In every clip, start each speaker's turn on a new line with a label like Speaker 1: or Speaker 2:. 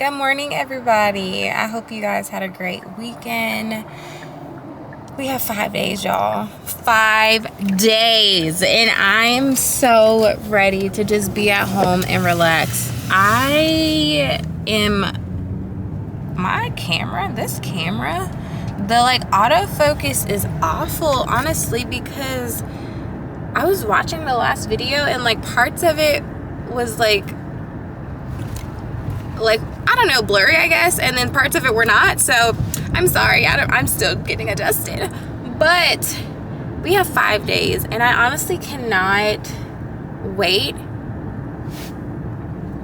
Speaker 1: Good morning, everybody. I hope you guys had a great weekend. We have 5 days, y'all. 5 days. And I'm so ready to just be at home and relax. This camera, the autofocus is awful, honestly, because I was watching the last video and parts of it was I don't know, blurry, I guess, and then parts of it were not. So I'm sorry, I'm still getting adjusted. But we have 5 days and I honestly cannot wait.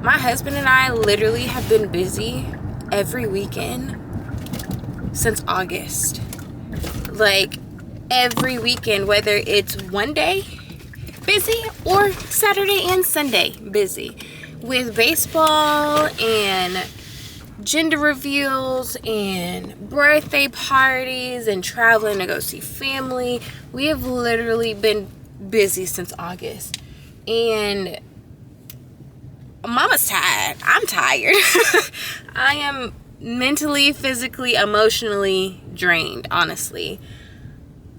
Speaker 1: My husband and I literally have been busy every weekend since August. Every weekend, whether it's one day busy or Saturday and Sunday busy with baseball and gender reveals and birthday parties and traveling to go see family. We have literally been busy since August, and Mama's tired. I'm tired. I am mentally, physically, emotionally drained, honestly.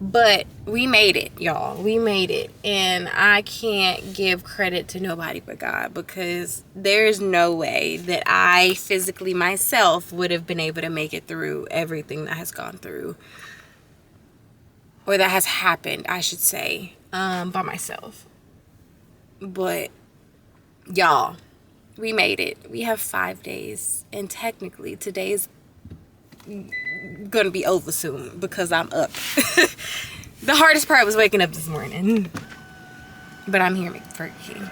Speaker 1: But we made it, y'all. We made it. And I can't give credit to nobody but God, because there's no way that I physically myself would have been able to make it through everything that has gone through, or that has happened, I should say, by myself. But y'all, we made it. We have 5 days, and technically today's gonna be over soon because I'm up. The hardest part was waking up this morning, but I'm here for a king.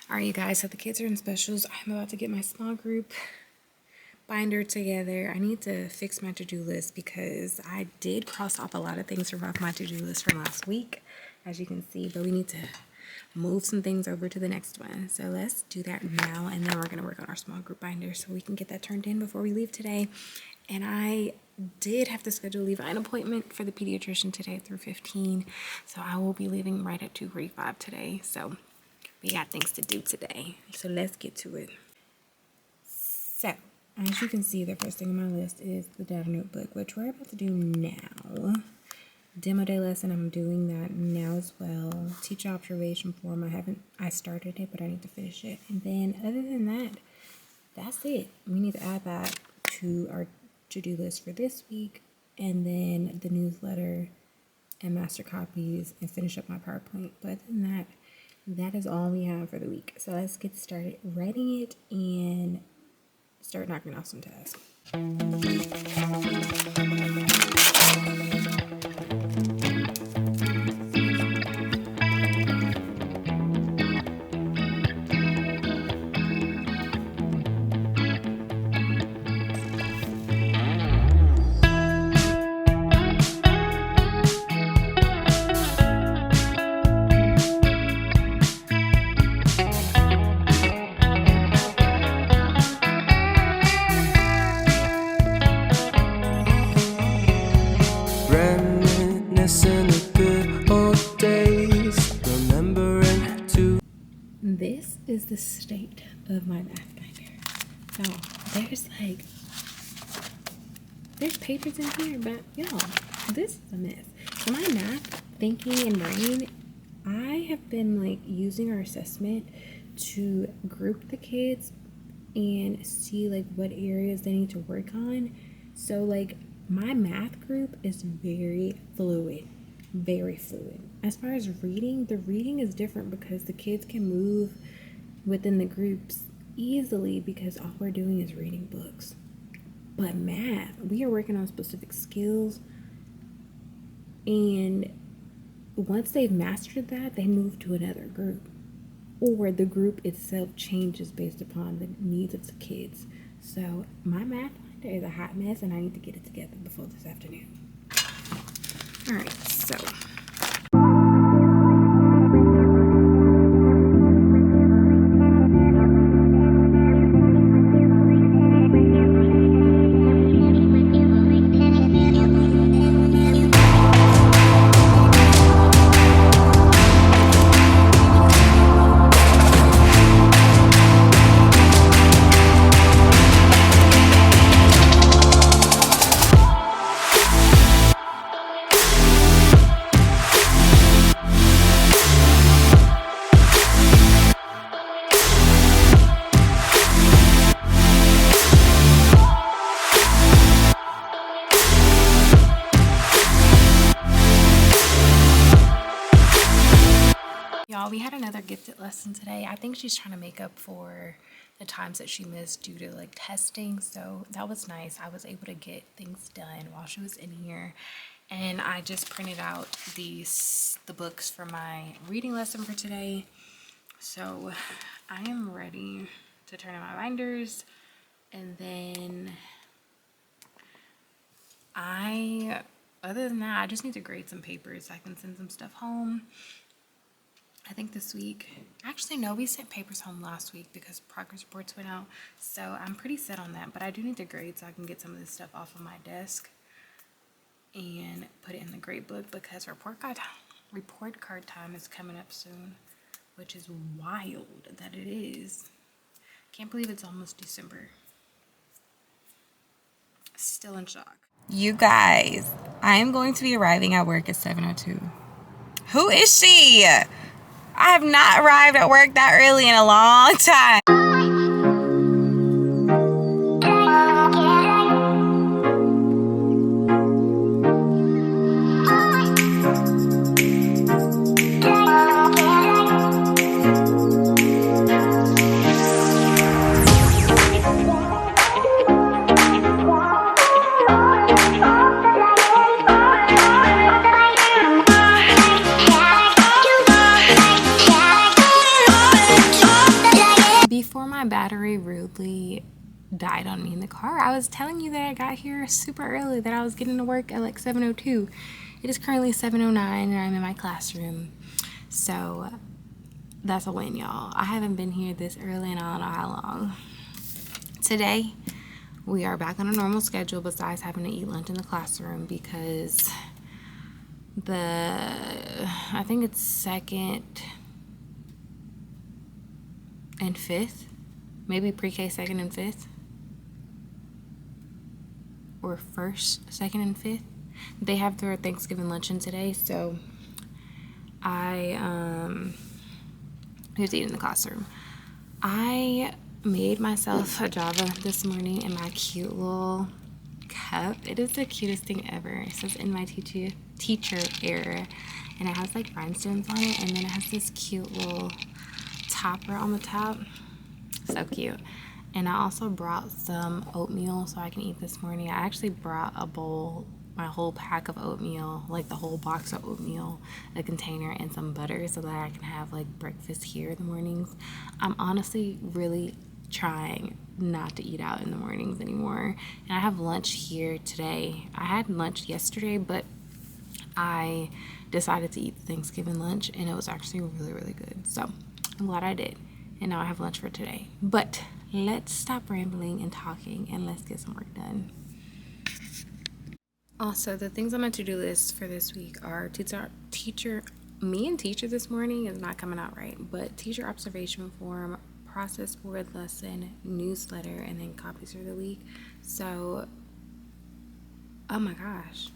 Speaker 1: Alright, you guys, so the kids are in specials. I'm about to get my small group binder together. I need to fix my to-do list because I did cross off a lot of things from off my to-do list from last week, as you can see, but we need to move some things over to the next one. So let's do that now, and then we're going to work on our small group binder so we can get that turned in before we leave today. And I did have to schedule a leave-in appointment for the pediatrician today at 3:15, so I will be leaving right at 2:45 today. So we got things to do today, so let's get to it. So, as you can see, the first thing on my list is the data notebook, which we're about to do now. Demo day lesson, I'm doing that now as well. Teacher observation form, I started it, but I need to finish it. And then, other than that, that's it. We need to add that to our to-do list for this week, and then the newsletter and master copies, and finish up my PowerPoint. But other than that, that is all we have for the week. So let's get started writing it and start knocking off some tasks. This is the state of my math binder. So there's papers in here, but y'all, this is a mess. So my math thinking and brain, I have been using our assessment to group the kids and see what areas they need to work on. So my math group is very fluid. As far as reading, the reading is different because the kids can move within the groups easily because all we're doing is reading books. But math, we are working on specific skills, and once they've mastered that, they move to another group, or the group itself changes based upon the needs of the kids. So my math binder is a hot mess, and I need to get it together before this afternoon. All right, so gifted lesson today. I think she's trying to make up for the times that she missed due to like testing. So that was nice. I was able to get things done while she was in here. And I just printed out the books for my reading lesson for today. So I am ready to turn in my binders. And then other than that, I just need to grade some papers so I can send some stuff home. I think this week, actually no, we sent papers home last week because progress reports went out. So I'm pretty set on that, but I do need to grade so I can get some of this stuff off of my desk and put it in the grade book because report card time is coming up soon, which is wild that it is. Can't believe it's almost December. Still in shock. You guys, I am going to be arriving at work at 7:02. Who is she? I have not arrived at work that early in a long time. Before my battery rudely died on me in the car, I was telling you that I got here super early, that I was getting to work at like 7:02. It is currently 7:09 and I'm in my classroom. So that's a win, y'all. I haven't been here this early and I don't know how long. Today, we are back on a normal schedule besides having to eat lunch in the classroom because I think it's second and fifth, maybe pre-K second and fifth, or first, second, and fifth. They have their Thanksgiving luncheon today, so I have to eat in the classroom. I made myself a Java this morning in my cute little cup. It is the cutest thing ever. It says in my teacher era, and it has like rhinestones on it, and then it has this cute little topper on the top. So cute. And I also brought some oatmeal so I can eat this morning. I actually brought a bowl, my whole pack of oatmeal, like the whole box of oatmeal, a container, and some butter so that I can have like breakfast here in the mornings. I'm honestly really trying not to eat out in the mornings anymore. And I have lunch here today. I had lunch yesterday, but I decided to eat Thanksgiving lunch and it was actually really, really good. So I'm glad I did. And now I have lunch for today. But let's stop rambling and talking and let's get some work done. Also, the things on my to-do list for this week are teacher this morning is not coming out right, but teacher observation form, process board lesson, newsletter, and then copies for the week. So, oh my gosh,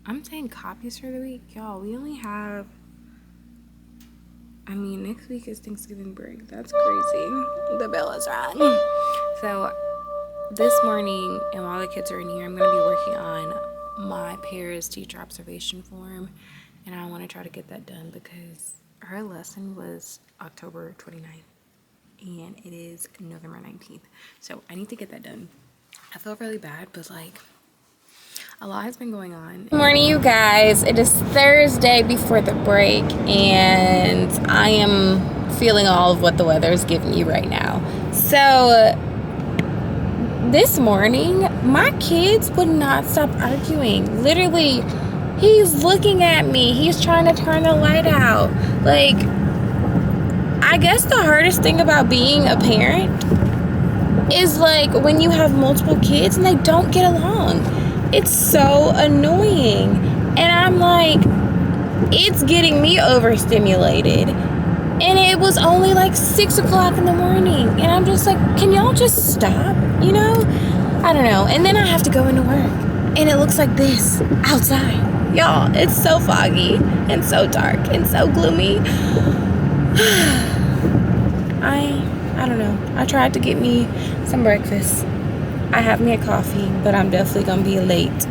Speaker 1: I'm saying copies for the week. Y'all, we only have, next week is Thanksgiving break. That's crazy. The bell is rung. So this morning, and while the kids are in here, I'm going to be working on my Paris teacher observation form. And I want to try to get that done because her lesson was October 29th. And it is November 19th. So I need to get that done. I feel really bad, but like, a lot has been going on. Good morning, you guys. It is Thursday before the break, and I am feeling all of what the weather is giving you right now. So this morning, my kids would not stop arguing. Literally, he's looking at me. He's trying to turn the light out. Like, I guess the hardest thing about being a parent is like when you have multiple kids and they don't get along. It's so annoying. And I'm like, it's getting me overstimulated. And it was only like 6 o'clock in the morning. And I'm just like, can y'all just stop? You know? I don't know. And then I have to go into work. And it looks like this outside. Y'all, it's so foggy and so dark and so gloomy. I don't know. I tried to get me some breakfast. I have me a coffee, but I'm definitely gonna be late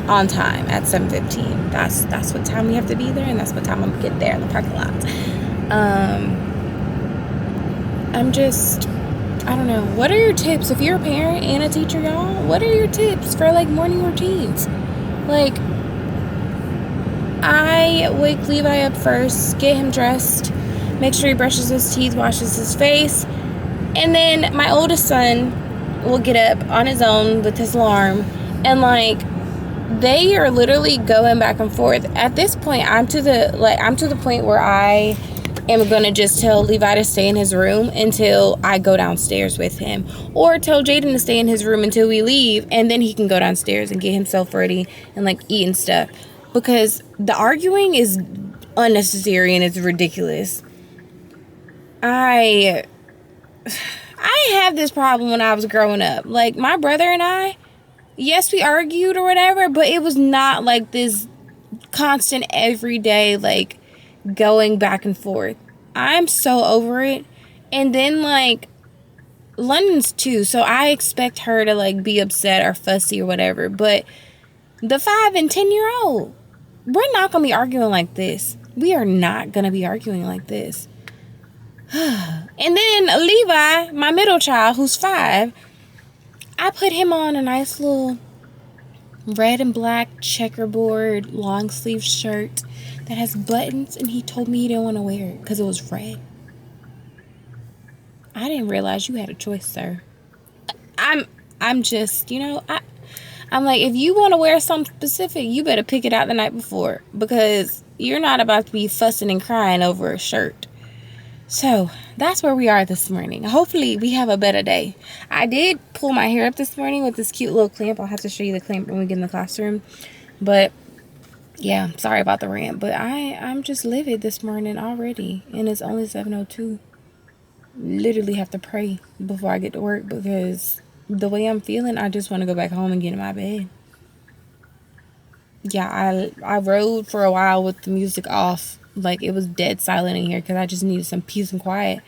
Speaker 1: on time at 7:15. That's what time we have to be there, and that's what time I'm gonna get there in the parking lot. I'm just, I don't know. What are your tips? If you're a parent and a teacher, y'all, what are your tips for, like, morning routines? Like, I wake Levi up first, get him dressed, make sure he brushes his teeth, washes his face, and then my oldest son will get up on his own with his alarm, and, like, they are literally going back and forth. At this point, I'm to the point where I am gonna just tell Levi to stay in his room until I go downstairs with him, or tell Jaden to stay in his room until we leave, and then he can go downstairs and get himself ready and, like, eat and stuff, because the arguing is unnecessary and it's ridiculous. I have this problem when I was growing up. Like, my brother and I, yes, we argued or whatever, but it was not like this constant everyday, like, going back and forth. I'm so over it. And then, like, London's too, so I expect her to, like, be upset or fussy or whatever, but the 5 and 10-year-old, we're not gonna be arguing like this. We are not gonna be arguing like this. And then Levi, my middle child, who's 5, I put him on a nice little red and black checkerboard long sleeve shirt that has buttons, and he told me he didn't want to wear it because it was red. I didn't realize you had a choice, sir. I'm just, I'm like, if you want to wear something specific, you better pick it out the night before, because you're not about to be fussing and crying over a shirt. So that's where we are this morning. Hopefully we have a better day. I did pull my hair up this morning with this cute little clamp. I'll have to show you the clamp when we get in the classroom. But yeah, sorry about the rant. But I'm just livid this morning already. And it's only 7:02. Literally have to pray before I get to work, because the way I'm feeling, I just want to go back home and get in my bed. Yeah, I rode for a while with the music off. Like, it was dead silent in here because I just needed some peace and quiet.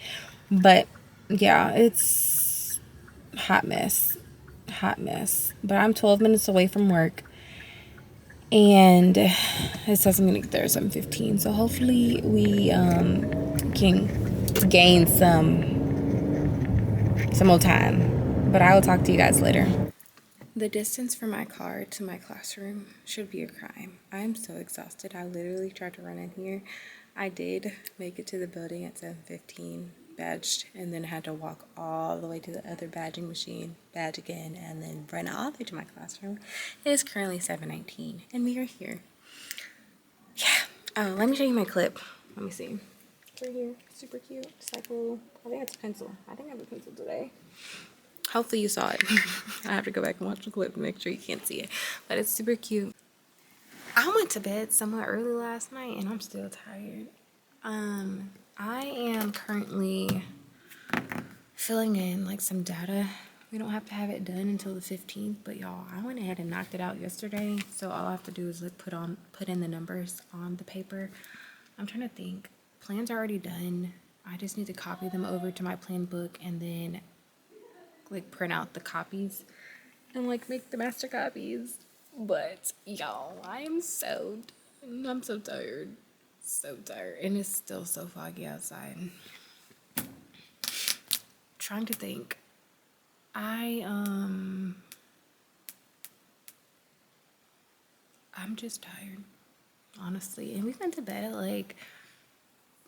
Speaker 1: But yeah, it's hot mess. But I'm 12 minutes away from work, and it says I'm gonna get there at 7:15. So hopefully we can gain some more time. But I will talk to you guys later. The distance from my car to my classroom should be a crime. I'm so exhausted. I literally tried to run in here. I did make it to the building at 7:15, badged, and then had to walk all the way to the other badging machine, badge again, and then run all the way to my classroom. It is currently 7:19, and we are here. Yeah. Oh, let me show you my clip. Let me see. It's right here. Super cute. It's like a little, I think it's a pencil. I think I have a pencil today. Hopefully you saw it. I have to go back and watch the clip to make sure you can't see it. But it's super cute. I went to bed somewhat early last night and I'm still tired. I am currently filling in like some data. We don't have to have it done until the 15th, but y'all, I went ahead and knocked it out yesterday. So all I have to do is like put in the numbers on the paper. I'm trying to think. Plans are already done. I just need to copy them over to my plan book and then like print out the copies and like make the master copies. But y'all, I'm so tired. So tired. And it's still so foggy outside. Trying to think. I'm just tired, honestly. And we went to bed at like,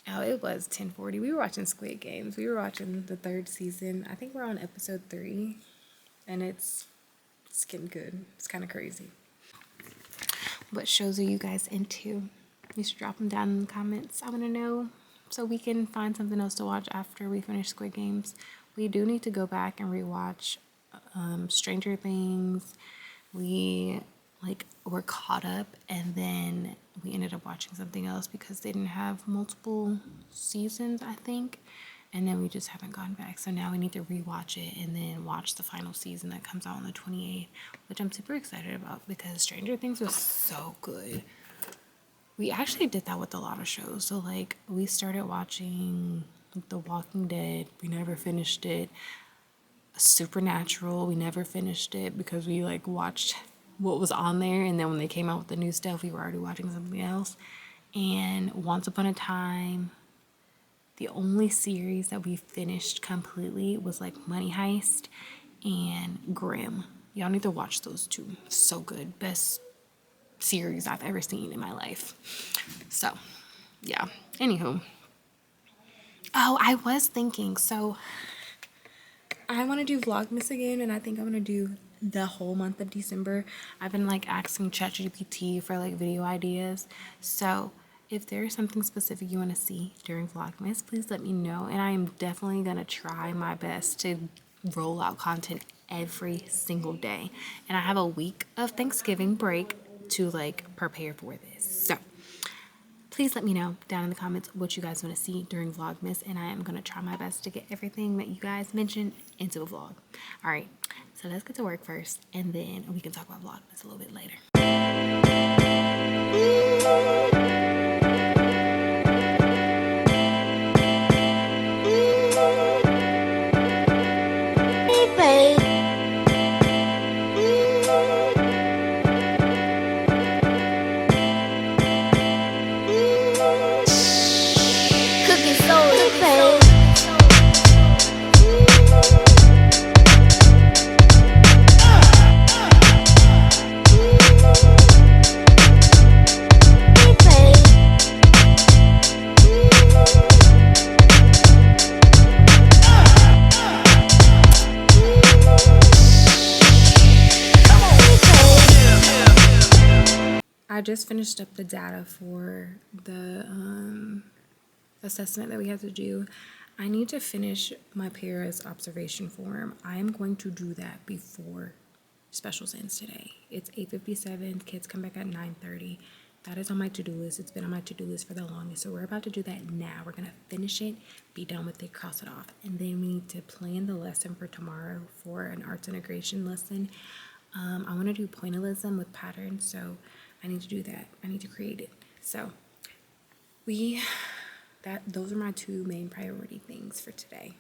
Speaker 1: oh, it was 10:40. We were watching Squid Games. We were watching the 3rd season. I think we're on episode 3. And it's getting good. It's kind of crazy. What shows are you guys into? You should drop them down in the comments. I want to know so we can find something else to watch after we finish Squid Games. We do need to go back and rewatch Stranger Things. We were caught up, and then we ended up watching something else because they didn't have multiple seasons, I think. And then we just haven't gone back. So now we need to rewatch it and then watch the final season that comes out on the 28th, which I'm super excited about because Stranger Things was so good. We actually did that with a lot of shows. So like we started watching The Walking Dead. We never finished it. Supernatural. We never finished it because we like watched what was on there. And then when they came out with the new stuff, we were already watching something else. And Once Upon a Time. The only series that we finished completely was like Money Heist and Grimm. Y'all need to watch those two. So good. Best series I've ever seen in my life. So, yeah. Anywho. Oh, I was thinking, so I want to do Vlogmas again, and I think I'm going to do the whole month of December. I've been like asking ChatGPT for like video ideas. So if there's something specific you want to see during Vlogmas, please let me know. And I am definitely going to try my best to roll out content every single day. And I have a week of Thanksgiving break to like prepare for this. So please let me know down in the comments what you guys want to see during Vlogmas, and I am going to try my best to get everything that you guys mentioned into a vlog. All right, so let's get to work first, and then we can talk about Vlogmas a little bit later. I just finished up the data for the assessment that we had to do. I need to finish my Paris observation form. I am going to do that before specials ends today. It's 8:57. Kids come back at 9:30. That is on my to-do list. It's been on my to-do list for the longest. So we're about to do that now. We're going to finish it, be done with it, cross it off. And then we need to plan the lesson for tomorrow for an arts integration lesson. I want to do pointillism with patterns, so I need to do that. I need to create it. So those are my two main priority things for today.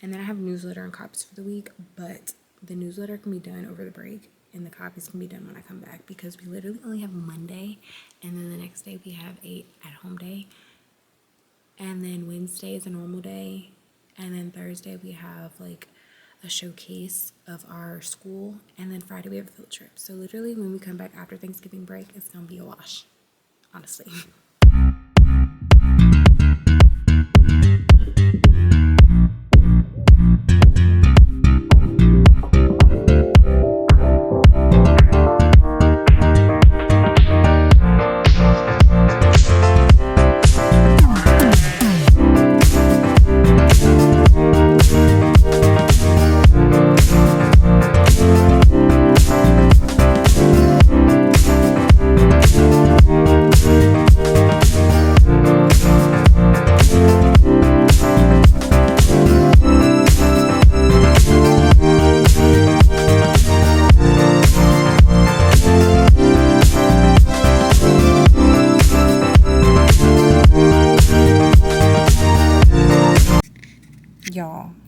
Speaker 1: And then I have newsletter and copies for the week, but the newsletter can be done over the break and the copies can be done when I come back, because we literally only have Monday, and then the next day we have a at-home day, and then Wednesday is a normal day, and then Thursday we have like a showcase of our school, and then Friday we have a field trip. So literally when we come back after Thanksgiving break, it's gonna be a wash, honestly.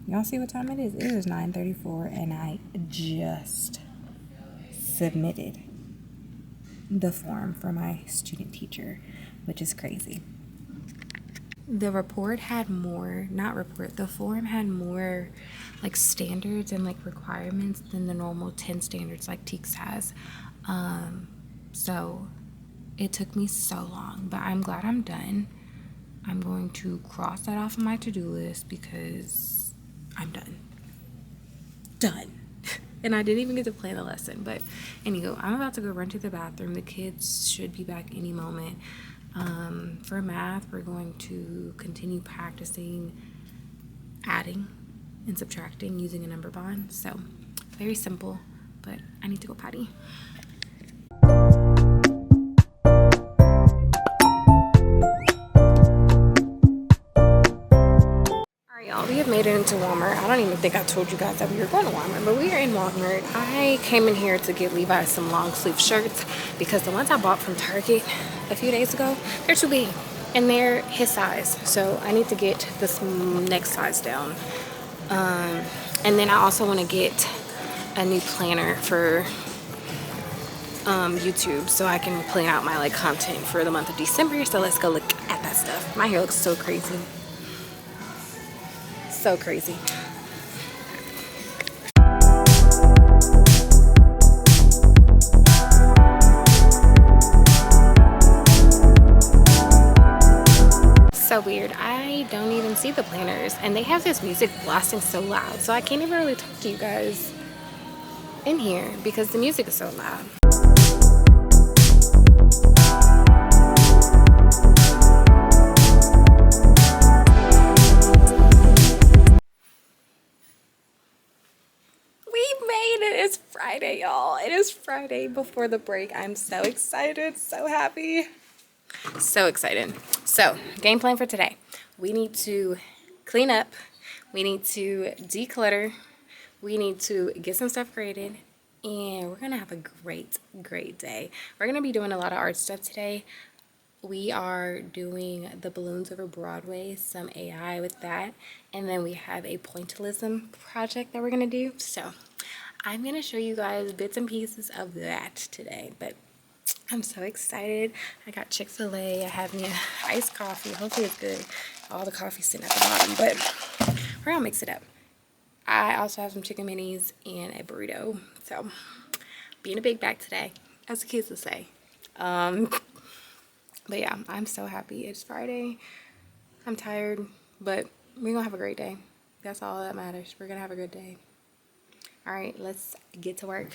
Speaker 1: Y'all see what time it is? It is 9:34, and I just submitted the form for my student teacher, which is crazy. The report had more, the form had more like standards and like requirements than the normal 10 standards like TEKS has. So it took me so long, but I'm glad I'm done. I'm going to cross that off of my to-do list because I'm done. And I didn't even get to plan the lesson. But anywho, I'm about to go run to the bathroom. The kids should be back any moment. For math, we're going to continue practicing adding and subtracting using a number bond. So very simple, but I need to go potty. Y'all, we have made it into Walmart. I don't even think I told you guys that we were going to Walmart, but we are in Walmart. I came in here to get Levi some long sleeve shirts because the ones I bought from Target a few days ago, they're too big and they're his size. So I need to get this next size down. And then I also want to get a new planner for YouTube so I can plan out my like content for the month of December. So let's go look at that stuff. My hair looks so crazy. So crazy. So weird. I don't even see the planners, and they have this music blasting so loud, so I can't even really talk to you guys in here because the music is so loud. We made it. It's Friday, y'all. It is Friday before the break. I'm so excited, so happy. So excited. So, game plan for today. We need to clean up. We need to declutter. We need to get some stuff created. And we're going to have a great, great day. We're going to be doing a lot of art stuff today. We are doing the balloons over Broadway, some AI with that. And then we have a pointillism project that we're going to do. So, I'm going to show you guys bits and pieces of that today. But I'm so excited. I got Chick-fil-A. I have me an iced coffee. Hopefully it's good. All the coffee's sitting at the bottom, but we're gonna mix it up. I also have some chicken minis and a burrito. So, being a big bag today, as the kids would say. But yeah, I'm so happy. It's Friday. I'm tired, but we're gonna have a great day. That's all that matters. We're gonna have a good day. All right, let's get to work.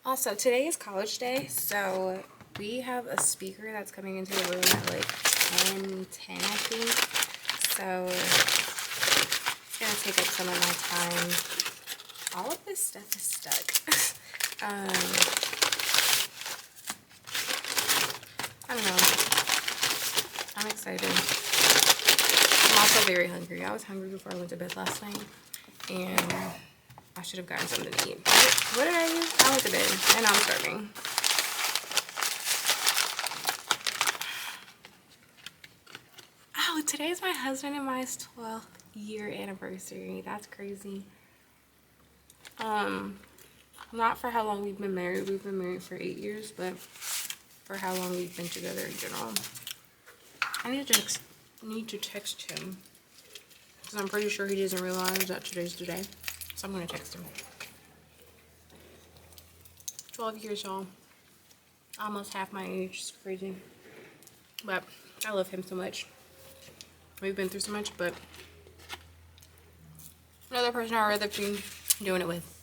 Speaker 1: Also, today is college day, so we have a speaker that's coming into the room at like 10:10, I think. So it's gonna take up some of my time. All of this stuff is stuck. I don't know. I'm excited. I'm also very hungry. I was hungry before I went to bed last night, and I should have gotten something to eat. What did I do? I went to bed, and I'm starving. Oh, today's my husband and my 12th year anniversary. That's crazy. Not for how long we've been married. We've been married for 8 years, but for how long we've been together in general. I need to text him because I'm pretty sure he doesn't realize that today's the day. So I'm gonna text him. 12 years, y'all. Almost half my age. It's crazy. But I love him so much. We've been through so much, but another person I'd rather be doing it with.